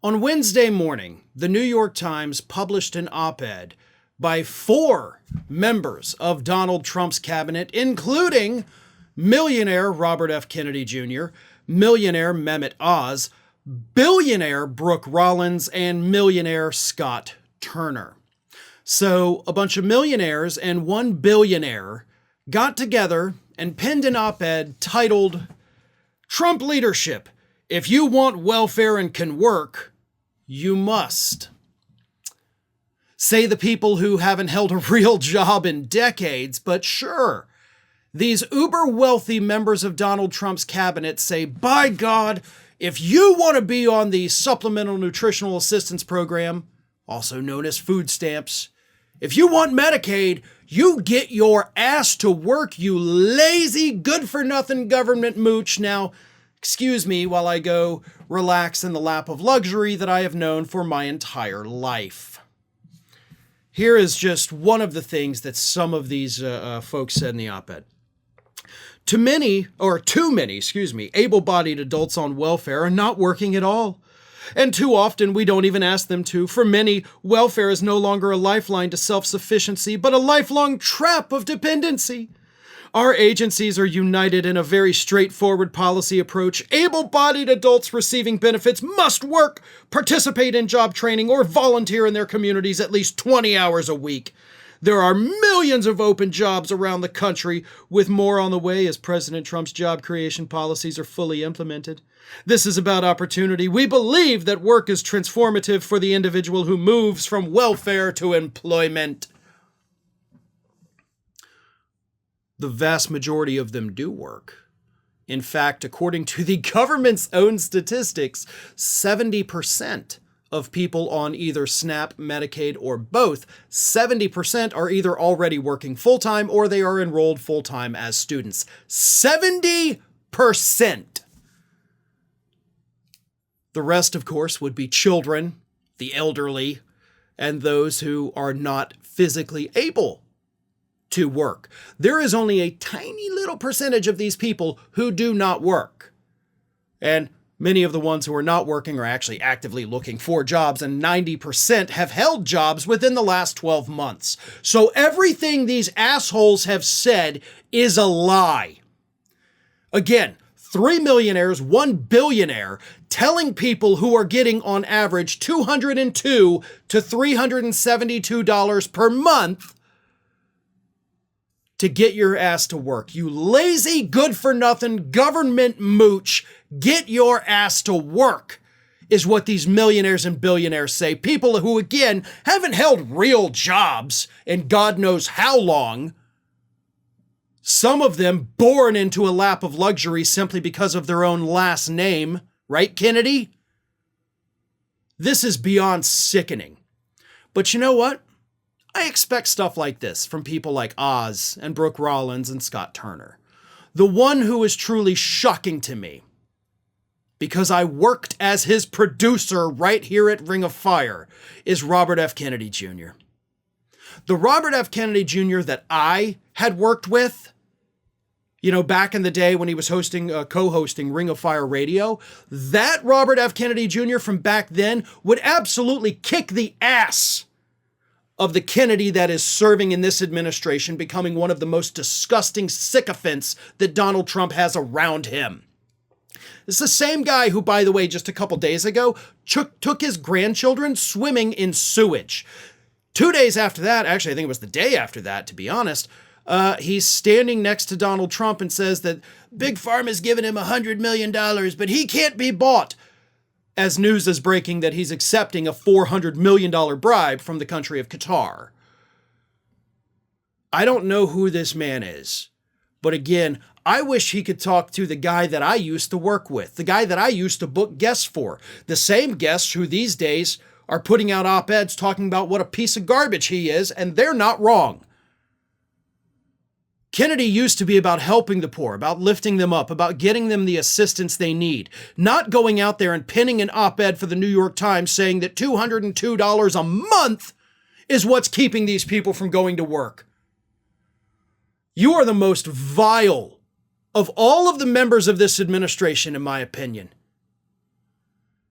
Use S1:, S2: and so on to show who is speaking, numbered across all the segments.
S1: On Wednesday morning, the New York Times published an op-ed by 4 members of Donald Trump's cabinet, including Millionaire Robert F. Kennedy Jr., Millionaire Mehmet Oz, billionaire Brooke Rollins, and Millionaire Scott Turner. So a bunch of millionaires and one billionaire got together and penned an op-ed titled, "Trump Leadership. If you want welfare and can work, you must." Say the people who haven't held a real job in decades, but sure, these uber wealthy members of Donald Trump's cabinet say, by God, if you want to be on the Supplemental Nutritional Assistance Program, also known as food stamps, if you want Medicaid, you get your ass to work, you lazy, good-for-nothing government mooch. Now, excuse me while I go relax in the lap of luxury that I have known for my entire life. Here is just one of the things that some of these folks said in the op-ed. Too many, able-bodied adults on welfare are not working at all. And too often we don't even ask them to. For many, welfare is no longer a lifeline to self-sufficiency, but a lifelong trap of dependency. Our agencies are united in a very straightforward policy approach. Able-bodied adults receiving benefits must work, participate in job training, or volunteer in their communities at least 20 hours a week. There are millions of open jobs around the country, with more on the way as President Trump's job creation policies are fully implemented. This is about opportunity. We believe that work is transformative for the individual who moves from welfare to employment. The vast majority of them do work. In fact, according to the government's own statistics, 70% of people on either SNAP, Medicaid, or both, 70% are either already working full-time or they are enrolled full-time as students. 70%! The rest, of course, would be children, the elderly, and those who are not physically able to work. There is only a tiny little percentage of these people who do not work. And many of the ones who are not working are actually actively looking for jobs, and 90% have held jobs within the last 12 months. So everything these assholes have said is a lie. Again, 3 millionaires, 1 billionaire, telling people who are getting on average $202 to $372 per month to get your ass to work. You lazy, good-for-nothing government mooch, get your ass to work, is what these millionaires and billionaires say. People who, again, haven't held real jobs in God knows how long. Some of them born into a lap of luxury simply because of their own last name. Right, Kennedy? This is beyond sickening. But you know what? I expect stuff like this from people like Oz and Brooke Rollins and Scott Turner. The one who is truly shocking to me, because I worked as his producer right here at Ring of Fire, is Robert F. Kennedy Jr. The Robert F. Kennedy Jr. that I had worked with, back in the day when he was co-hosting Ring of Fire Radio, that Robert F. Kennedy Jr. from back then would absolutely kick the ass of the Kennedy that is serving in this administration, becoming one of the most disgusting sycophants that Donald Trump has around him. It's the same guy who, by the way, just a couple days ago, took his grandchildren swimming in sewage. 2 days after that, actually, I think it was the day after that, to be honest, he's standing next to Donald Trump and says that Big Pharma has given him $100 million, but he can't be bought. As news is breaking that he's accepting a $400 million bribe from the country of Qatar. I don't know who this man is, but again, I wish he could talk to the guy that I used to work with, the guy that I used to book guests for, the same guests who these days are putting out op-eds talking about what a piece of garbage he is, and they're not wrong. Kennedy used to be about helping the poor, about lifting them up, about getting them the assistance they need, not going out there and penning an op-ed for the New York Times saying that $202 a month is what's keeping these people from going to work. You are the most vile of all of the members of this administration, in my opinion.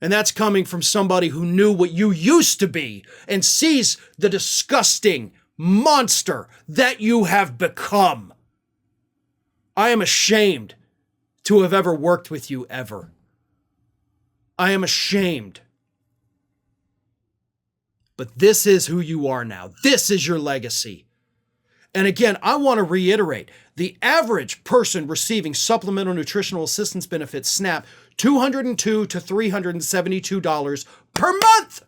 S1: And that's coming from somebody who knew what you used to be and sees the disgusting monster that you have become. I am ashamed to have ever worked with you ever. I am ashamed. But this is who you are now. This is your legacy. And again, I want to reiterate, the average person receiving supplemental nutritional assistance benefits SNAP, $202 to $372 per month.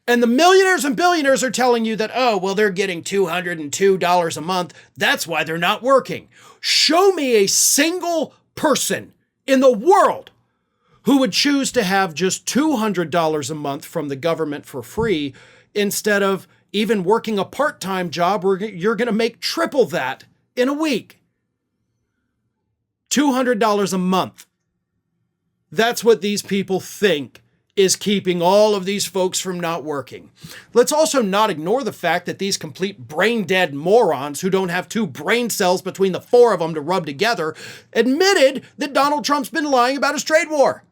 S1: And the millionaires and billionaires are telling you that, oh, well, they're getting $202 a month. That's why they're not working. Show me a single person in the world who would choose to have just $200 a month from the government for free instead of even working a part-time job where you're going to make triple that in a week. $200 a month. That's what these people think is keeping all of these folks from not working. Let's also not ignore the fact that these complete brain-dead morons who don't have two brain cells between the four of them to rub together admitted that Donald Trump's been lying about his trade war.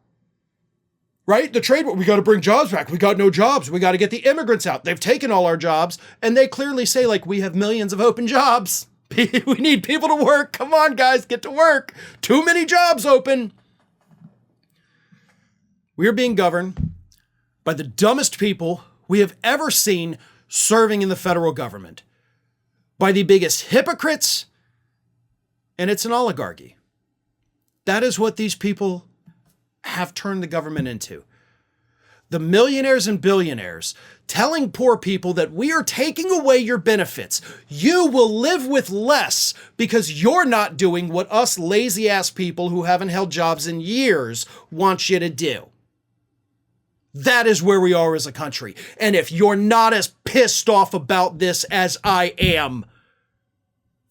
S1: Right? The trade war, we got to bring jobs back. We got no jobs. We got to get the immigrants out. They've taken all our jobs. And they clearly say, like, we have millions of open jobs. We need people to work. Come on, guys, get to work. Too many jobs open. We are being governed by the dumbest people we have ever seen serving in the federal government. By the biggest hypocrites. And it's an oligarchy. That is what these people have turned the government into. The millionaires and billionaires telling poor people that we are taking away your benefits. You will live with less because you're not doing what us lazy ass people who haven't held jobs in years want you to do. That is where we are as a country. And if you're not as pissed off about this as I am,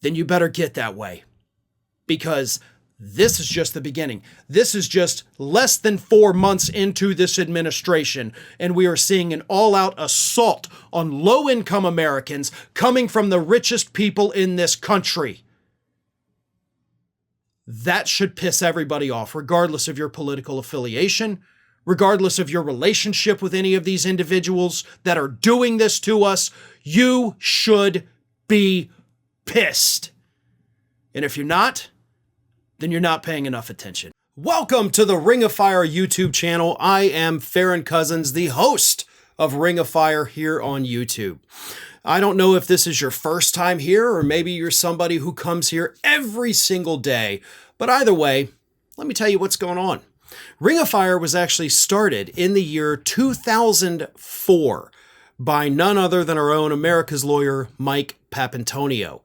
S1: then you better get that way. Because this is just the beginning. This is just less than 4 months into this administration, and we are seeing an all-out assault on low-income Americans coming from the richest people in this country. That should piss everybody off, regardless of your political affiliation, regardless of your relationship with any of these individuals that are doing this to us. You should be pissed. And if you're not, then you're not paying enough attention. Welcome to the Ring of Fire YouTube channel. I am Farron Cousins, the host of Ring of Fire here on YouTube. I don't know if this is your first time here, or maybe you're somebody who comes here every single day, but either way, let me tell you what's going on. Ring of Fire was actually started in the year 2004 by none other than our own America's lawyer, Mike Papantonio.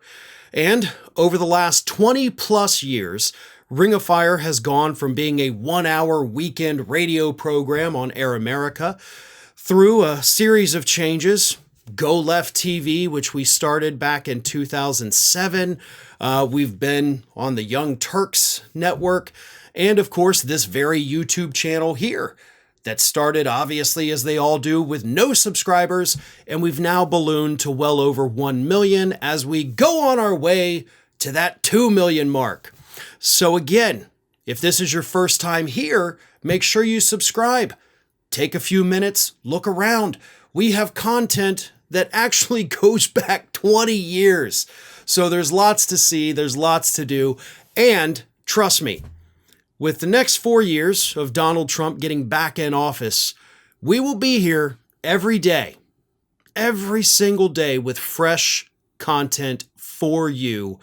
S1: And over the last 20 plus years, Ring of Fire has gone from being a 1-hour weekend radio program on Air America through a series of changes. Go Left TV, which we started back in 2007. We've been on the Young Turks network. And of course, this very YouTube channel here that started, obviously, as they all do, with no subscribers, and we've now ballooned to well over 1 million as we go on our way to that 2 million mark. So again, if this is your first time here, make sure you subscribe. Take a few minutes, look around. We have content that actually goes back 20 years. So there's lots to see, there's lots to do, and trust me, with the next 4 years of Donald Trump getting back in office, we will be here every day, every single day with fresh content for you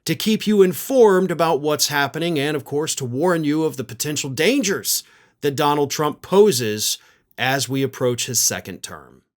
S1: to keep you informed about what's happening and, of course, to warn you of the potential dangers that Donald Trump poses as we approach his second term.